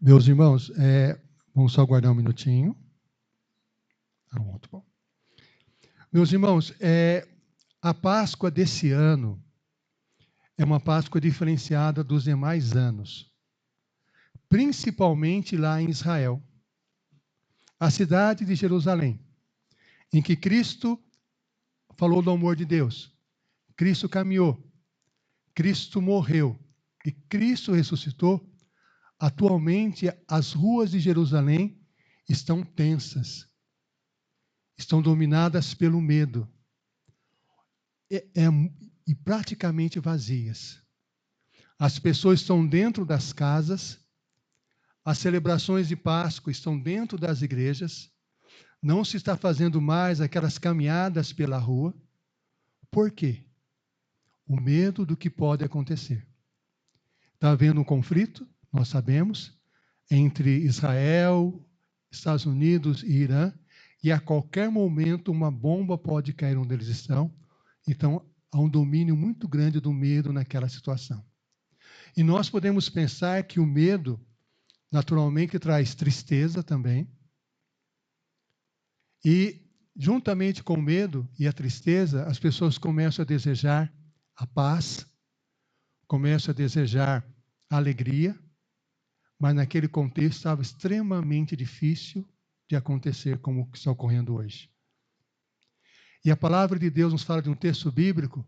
Meus irmãos, vamos só aguardar um minutinho. Muito bom. Meus irmãos, a Páscoa desse ano é uma Páscoa diferenciada dos demais anos, principalmente lá em Israel, a cidade de Jerusalém, em que Cristo falou do amor de Deus, Cristo caminhou, Cristo morreu e Cristo ressuscitou. Atualmente, as ruas de Jerusalém estão tensas, estão dominadas pelo medo e praticamente vazias. As pessoas estão dentro das casas, as celebrações de Páscoa estão dentro das igrejas, não se está fazendo mais aquelas caminhadas pela rua. Por quê? O medo do que pode acontecer. Está havendo um conflito, nós sabemos, entre Israel, Estados Unidos e Irã, e a qualquer momento uma bomba pode cair onde eles estão. Então, há um domínio muito grande do medo naquela situação. E nós podemos pensar que o medo, naturalmente, traz tristeza também. E, juntamente com o medo e a tristeza, as pessoas começam a desejar a paz, começam a desejar a alegria, mas naquele contexto estava extremamente difícil de acontecer como o que está ocorrendo hoje. E a palavra de Deus nos fala de um texto bíblico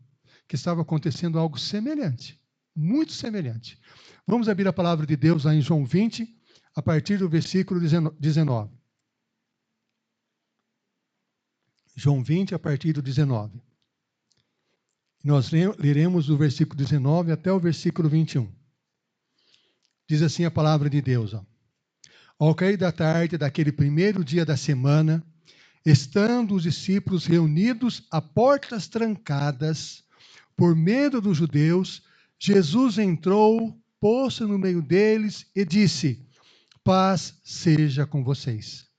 que estava acontecendo algo semelhante, muito semelhante. Vamos abrir a palavra de Deus lá em João 20, a partir do versículo 19. João 20, a partir do 19. Nós leremos do versículo 19 até o versículo 21. Diz assim a palavra de Deus. Ao cair da tarde daquele primeiro dia da semana, estando os discípulos reunidos a portas trancadas, por medo dos judeus, Jesus entrou, pôs-se no meio deles e disse: paz seja com vocês.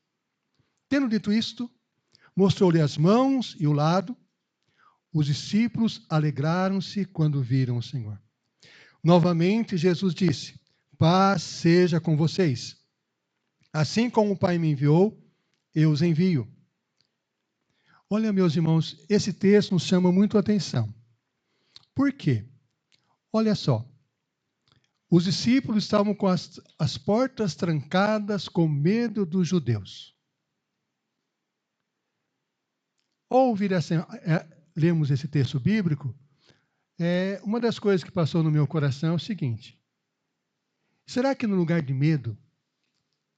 Tendo dito isto, mostrou-lhe as mãos e o lado. Os discípulos alegraram-se quando viram o Senhor. Novamente, Jesus disse: paz seja com vocês. Assim como o Pai me enviou, eu os envio. Olha, meus irmãos, esse texto nos chama muito a atenção. Por quê? Olha só. Os discípulos estavam com as portas trancadas com medo dos judeus. Ao ouvir lermos esse texto bíblico, uma das coisas que passou no meu coração é o seguinte: será que no lugar de medo,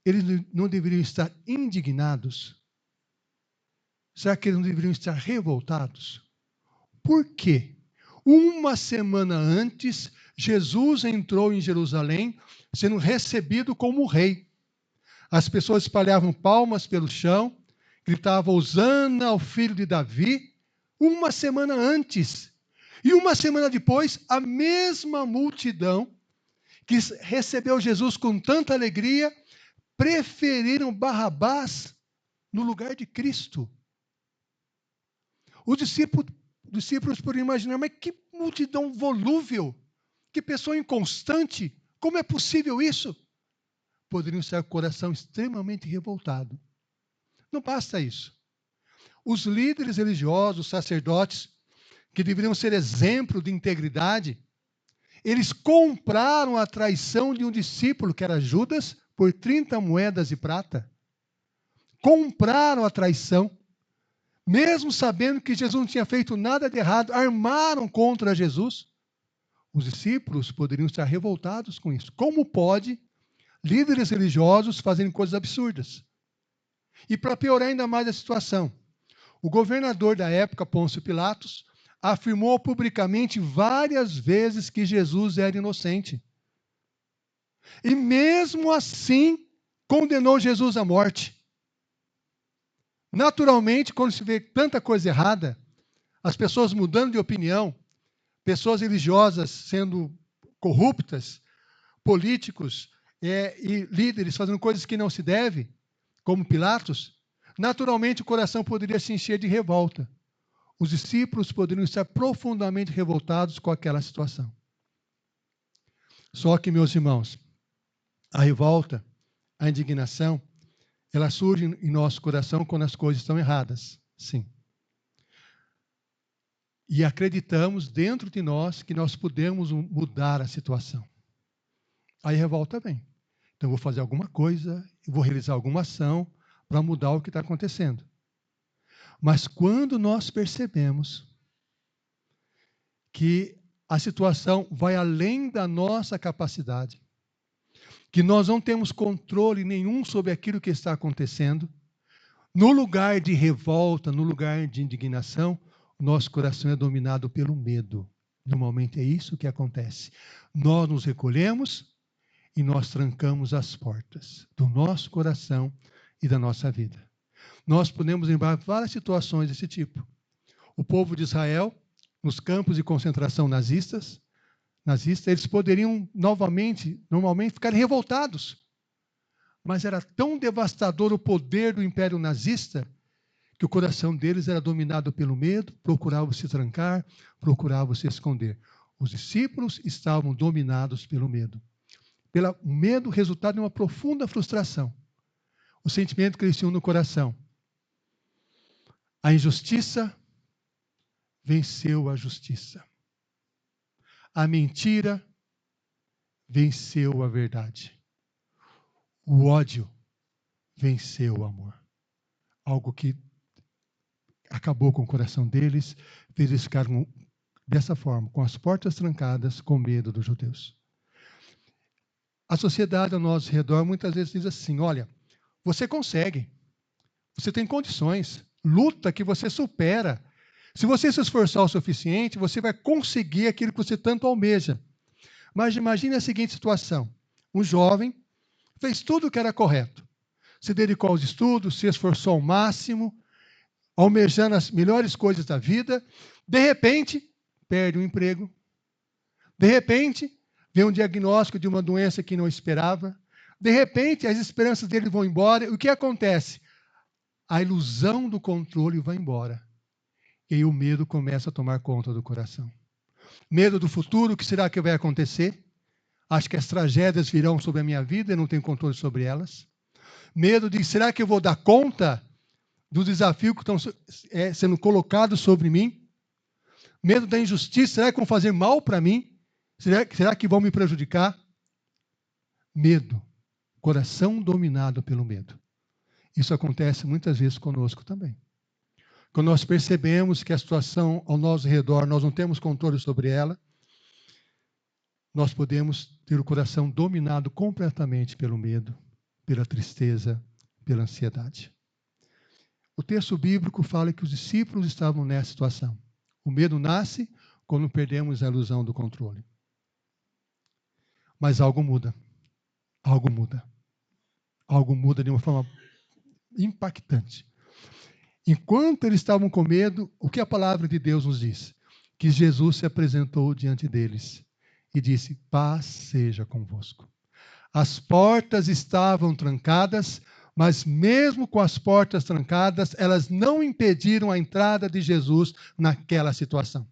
eles não deveriam estar indignados? Será que eles não deveriam estar revoltados? Por quê? Uma semana antes, Jesus entrou em Jerusalém, sendo recebido como rei. As pessoas espalhavam palmas pelo chão, gritavam hosana ao filho de Davi, uma semana antes. E uma semana depois, a mesma multidão que recebeu Jesus com tanta alegria, preferiram Barrabás no lugar de Cristo. Os discípulos poderiam imaginar, mas que multidão volúvel, que pessoa inconstante, como é possível isso? Poderiam estar com o coração extremamente revoltado. Não basta isso. Os líderes religiosos, os sacerdotes, que deveriam ser exemplo de integridade, eles compraram a traição de um discípulo, que era Judas, por 30 moedas de prata. Compraram a traição. Mesmo sabendo que Jesus não tinha feito nada de errado, armaram contra Jesus. Os discípulos poderiam estar revoltados com isso. Como pode líderes religiosos fazerem coisas absurdas? E para piorar ainda mais a situação, o governador da época, Pôncio Pilatos, afirmou publicamente várias vezes que Jesus era inocente. E mesmo assim, condenou Jesus à morte. Naturalmente, quando se vê tanta coisa errada, as pessoas mudando de opinião, pessoas religiosas sendo corruptas, políticos e líderes fazendo coisas que não se deve, como Pilatos, naturalmente o coração poderia se encher de revolta. Os discípulos poderiam estar profundamente revoltados com aquela situação. Só que, meus irmãos, A revolta, a indignação, ela surge em nosso coração quando as coisas estão erradas. Sim. E acreditamos dentro de nós que nós podemos mudar a situação. Aí a revolta vem. Então, eu vou fazer alguma coisa, eu vou realizar alguma ação para mudar o que está acontecendo. Mas quando nós percebemos que a situação vai além da nossa capacidade, que nós não temos controle nenhum sobre aquilo que está acontecendo, no lugar de revolta, no lugar de indignação, nosso coração é dominado pelo medo. Normalmente é isso que acontece. Nós nos recolhemos e nós trancamos as portas do nosso coração e da nossa vida. Nós podemos lembrar várias situações desse tipo. O povo de Israel, nos campos de concentração nazistas, eles poderiam normalmente ficarem revoltados. Mas era tão devastador o poder do Império Nazista que o coração deles era dominado pelo medo, procuravam se trancar, procuravam se esconder. Os discípulos estavam dominados pelo medo. O medo resultado em uma profunda frustração. O sentimento que eles tinham no coração. A injustiça venceu a justiça. A mentira venceu a verdade. O ódio venceu o amor. Algo que acabou com o coração deles, fez eles ficarem dessa forma, com as portas trancadas, com medo dos judeus. A sociedade ao nosso redor muitas vezes diz assim: olha, você consegue, você tem condições, luta que você supera. Se você se esforçar o suficiente, você vai conseguir aquilo que você tanto almeja. Mas imagine a seguinte situação: um jovem fez tudo o que era correto, se dedicou aos estudos, se esforçou ao máximo, almejando as melhores coisas da vida, de repente, perde o emprego, de repente, vem um diagnóstico de uma doença que não esperava, de repente, as esperanças dele vão embora, e o que acontece? A ilusão do controle vai embora, e aí o medo começa a tomar conta do coração. Medo do futuro, o que será que vai acontecer? Acho que as tragédias virão sobre a minha vida, eu não tenho controle sobre elas. Medo de, será que eu vou dar conta dos desafios que estão sendo colocados sobre mim? Medo da injustiça, será que vão fazer mal para mim? Será que vão me prejudicar? Medo, coração dominado pelo medo. Isso acontece muitas vezes conosco também. Quando nós percebemos que a situação ao nosso redor, nós não temos controle sobre ela, nós podemos ter o coração dominado completamente pelo medo, pela tristeza, pela ansiedade. O texto bíblico fala que os discípulos estavam nessa situação. O medo nasce quando perdemos a ilusão do controle. Mas algo muda. Algo muda. Algo muda de uma forma impactante. Enquanto eles estavam com medo, o que a palavra de Deus nos diz? Que Jesus se apresentou diante deles e disse: paz seja convosco. As portas estavam trancadas, mas mesmo com as portas trancadas, elas não impediram a entrada de Jesus naquela situação.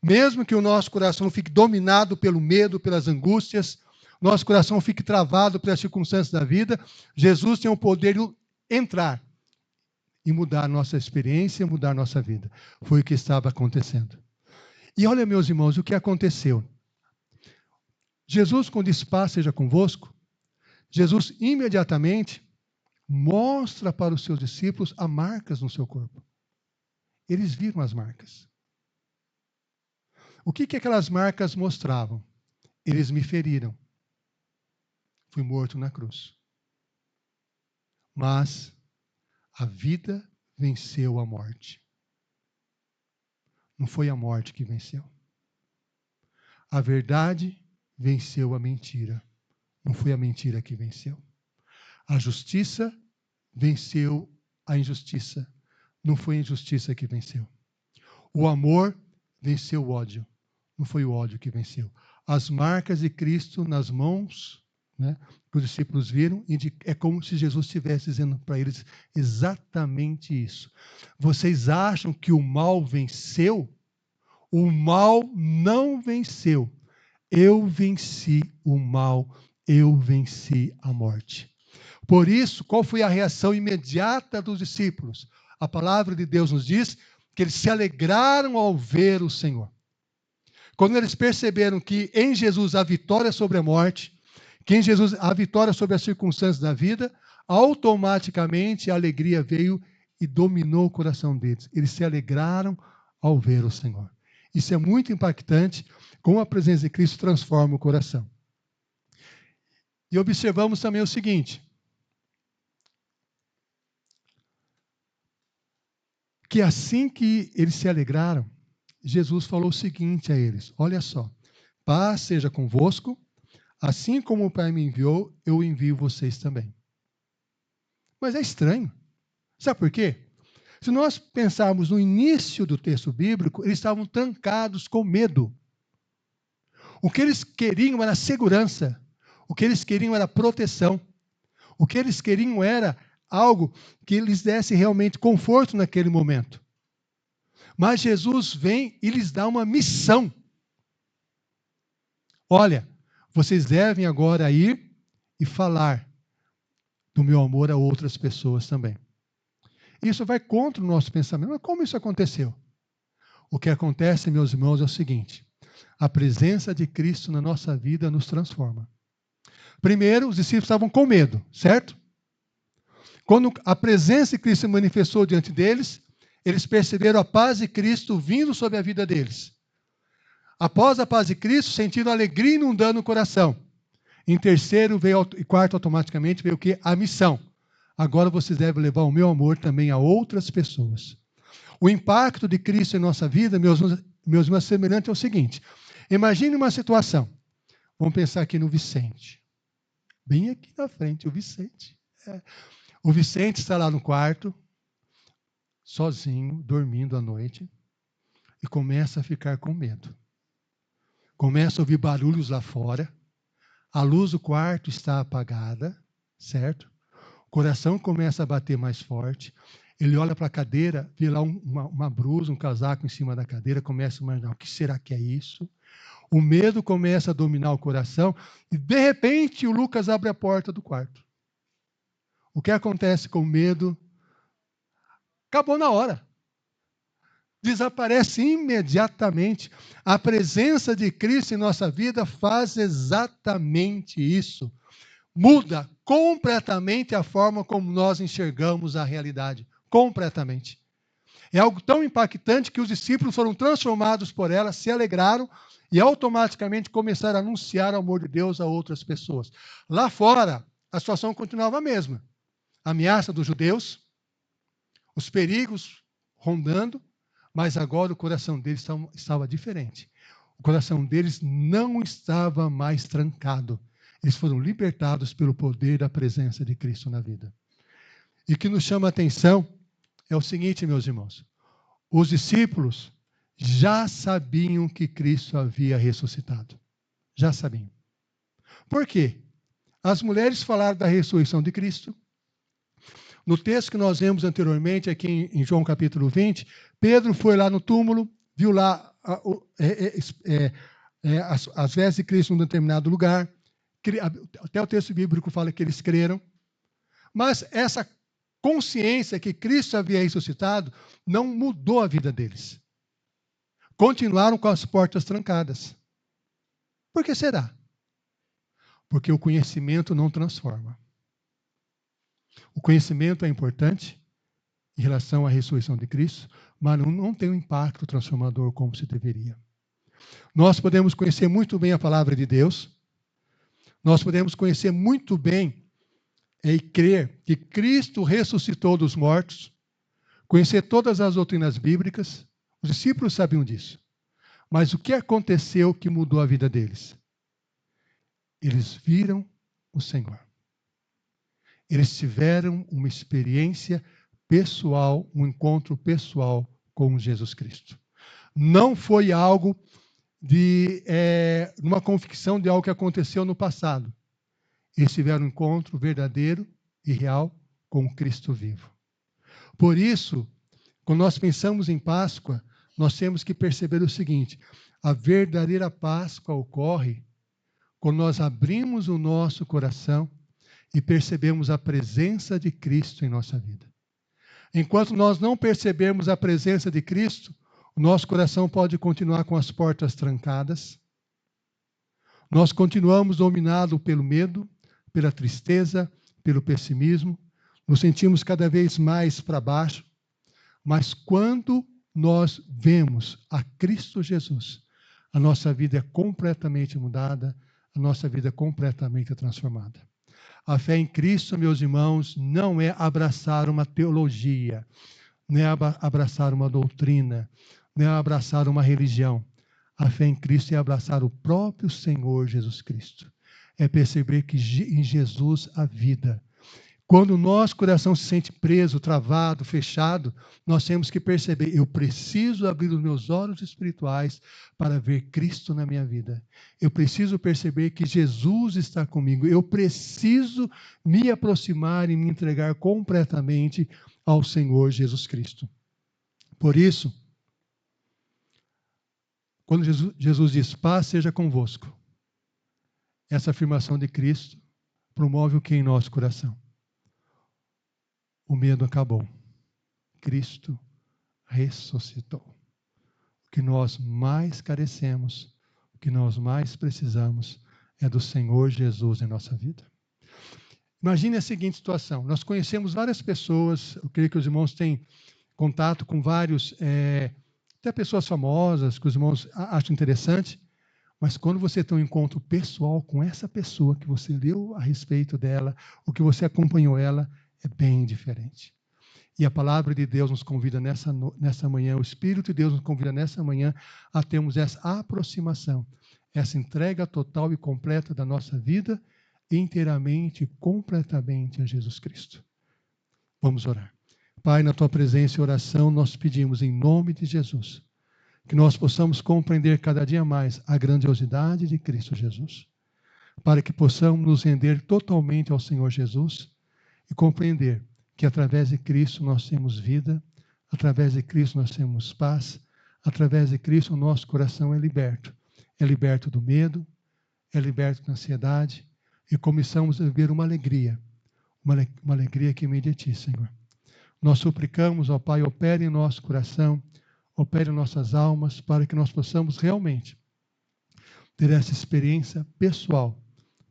Mesmo que o nosso coração fique dominado pelo medo, pelas angústias, nosso coração fique travado pelas circunstâncias da vida, Jesus tem o poder de entrar e mudar a nossa experiência, mudar a nossa vida. Foi o que estava acontecendo. E olha, meus irmãos, o que aconteceu. Jesus, quando diz paz seja convosco, Jesus imediatamente mostra para os seus discípulos as marcas no seu corpo. Eles viram as marcas. O que aquelas marcas mostravam? Eles me feriram. Fui morto na cruz. Mas a vida venceu a morte. Não foi a morte que venceu. A verdade venceu a mentira. Não foi a mentira que venceu. A justiça venceu a injustiça. Não foi a injustiça que venceu. O amor venceu o ódio. Não foi o ódio que venceu. As marcas de Cristo nas mãos, né, que os discípulos viram, é como se Jesus estivesse dizendo para eles exatamente isso. Vocês acham que o mal venceu? O mal não venceu. Eu venci o mal eu venci a morte. Por isso, qual foi a reação imediata dos discípulos? A palavra de Deus nos diz que eles se alegraram ao ver o Senhor. Quando eles perceberam que em Jesus há vitória sobre a morte, que em Jesus há vitória sobre as circunstâncias da vida, automaticamente a alegria veio e dominou o coração deles. Eles se alegraram ao ver o Senhor. Isso é muito impactante, como a presença de Cristo transforma o coração. E observamos também o seguinte, que assim que eles se alegraram, Jesus falou o seguinte a eles, olha só, paz seja convosco, assim como o Pai me enviou, eu envio vocês também. Mas é estranho. Sabe por quê? Se nós pensarmos no início do texto bíblico, eles estavam trancados com medo. O que eles queriam era segurança. O que eles queriam era proteção. O que eles queriam era algo que lhes desse realmente conforto naquele momento. Mas Jesus vem e lhes dá uma missão. Olha, vocês devem agora ir e falar do meu amor a outras pessoas também. Isso vai contra o nosso pensamento. Mas como isso aconteceu? O que acontece, meus irmãos, é o seguinte: a presença de Cristo na nossa vida nos transforma. Primeiro, os discípulos estavam com medo, certo? Quando a presença de Cristo se manifestou diante deles, eles perceberam a paz de Cristo vindo sobre a vida deles. Após a paz de Cristo, sentiram alegria inundando o coração. Em terceiro e quarto, automaticamente, veio o quê? A missão. Agora vocês devem levar o meu amor também a outras pessoas. O impacto de Cristo em nossa vida, meus irmãos, é semelhante ao seguinte. Imagine uma situação. Vamos pensar aqui no Vicente. Bem aqui na frente, o Vicente. O Vicente está lá no quarto, sozinho, dormindo à noite, e começa a ficar com medo. Começa a ouvir barulhos lá fora. A luz do quarto está apagada, certo? O coração começa a bater mais forte. Ele olha para a cadeira, vê lá uma blusa, um casaco em cima da cadeira, começa a imaginar, o que será que é isso? O medo começa a dominar o coração e, de repente, o Lucas abre a porta do quarto. O que acontece com o medo? Acabou na hora. Desaparece imediatamente. A presença de Cristo em nossa vida faz exatamente isso. Muda completamente a forma como nós enxergamos a realidade. Completamente. É algo tão impactante que os discípulos foram transformados por ela, se alegraram e automaticamente começaram a anunciar o amor de Deus a outras pessoas. Lá fora, a situação continuava a mesma. A ameaça dos judeus, os perigos rondando, mas agora o coração deles estava diferente. O coração deles não estava mais trancado. Eles foram libertados pelo poder da presença de Cristo na vida. E o que nos chama a atenção é o seguinte, meus irmãos. Os discípulos já sabiam que Cristo havia ressuscitado. Já sabiam. Por quê? As mulheres falaram da ressurreição de Cristo. No texto que nós vemos anteriormente, aqui em João capítulo 20, Pedro foi lá no túmulo, viu lá as vestes de Cristo em um determinado lugar. Até o texto bíblico fala que eles creram. Mas essa consciência que Cristo havia ressuscitado não mudou a vida deles. Continuaram com as portas trancadas. Por que será? Porque o conhecimento não transforma. O conhecimento é importante em relação à ressurreição de Cristo, mas não tem um impacto transformador como se deveria. Nós podemos conhecer muito bem a palavra de Deus, nós podemos conhecer muito bem e crer que Cristo ressuscitou dos mortos, conhecer todas as doutrinas bíblicas, os discípulos sabiam disso. Mas o que aconteceu que mudou a vida deles? Eles viram o Senhor. Eles tiveram uma experiência pessoal, um encontro pessoal com Jesus Cristo. Não foi algo uma convicção de algo que aconteceu no passado. Eles tiveram um encontro verdadeiro e real com Cristo vivo. Por isso, quando nós pensamos em Páscoa, nós temos que perceber o seguinte: a verdadeira Páscoa ocorre quando nós abrimos o nosso coração e percebemos a presença de Cristo em nossa vida. Enquanto nós não percebermos a presença de Cristo, o nosso coração pode continuar com as portas trancadas. Nós continuamos dominados pelo medo, pela tristeza, pelo pessimismo. Nos sentimos cada vez mais para baixo. Mas quando nós vemos a Cristo Jesus, a nossa vida é completamente mudada, a nossa vida é completamente transformada. A fé em Cristo, meus irmãos, não é abraçar uma teologia, não é abraçar uma doutrina, não é abraçar uma religião. A fé em Cristo é abraçar o próprio Senhor Jesus Cristo. É perceber que em Jesus há vida. Quando o nosso coração se sente preso, travado, fechado, nós temos que perceber, eu preciso abrir os meus olhos espirituais para ver Cristo na minha vida. Eu preciso perceber que Jesus está comigo. Eu preciso me aproximar e me entregar completamente ao Senhor Jesus Cristo. Por isso, quando Jesus diz, paz seja convosco, essa afirmação de Cristo promove o que em nosso coração? O medo acabou. Cristo ressuscitou. O que nós mais carecemos, o que nós mais precisamos é do Senhor Jesus em nossa vida. Imagine a seguinte situação. Nós conhecemos várias pessoas, eu creio que os irmãos têm contato com vários, até pessoas famosas, que os irmãos acham interessante, mas quando você tem um encontro pessoal com essa pessoa, que você leu a respeito dela, ou que você acompanhou ela, é bem diferente. E a palavra de Deus nos convida nessa manhã, o Espírito de Deus nos convida nessa manhã a termos essa aproximação, essa entrega total e completa da nossa vida, inteiramente e completamente a Jesus Cristo. Vamos orar. Pai, na Tua presença e oração, nós pedimos em nome de Jesus, que nós possamos compreender cada dia mais a grandiosidade de Cristo Jesus, para que possamos nos render totalmente ao Senhor Jesus e compreender que através de Cristo nós temos vida, através de Cristo nós temos paz, através de Cristo o nosso coração é liberto do medo, é liberto da ansiedade e começamos a viver uma alegria que vem de Ti, Senhor. Nós suplicamos, ó Pai, opere em nosso coração, opere em nossas almas, para que nós possamos realmente ter essa experiência pessoal,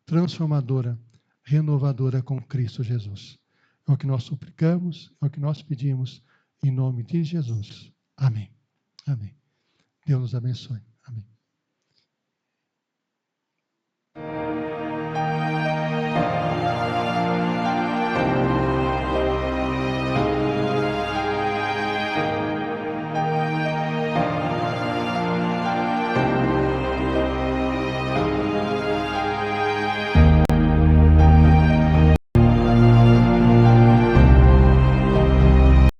transformadora, renovadora com Cristo Jesus. É o que nós suplicamos, é o que nós pedimos, em nome de Jesus. Amém. Amém. Deus nos abençoe. Amém.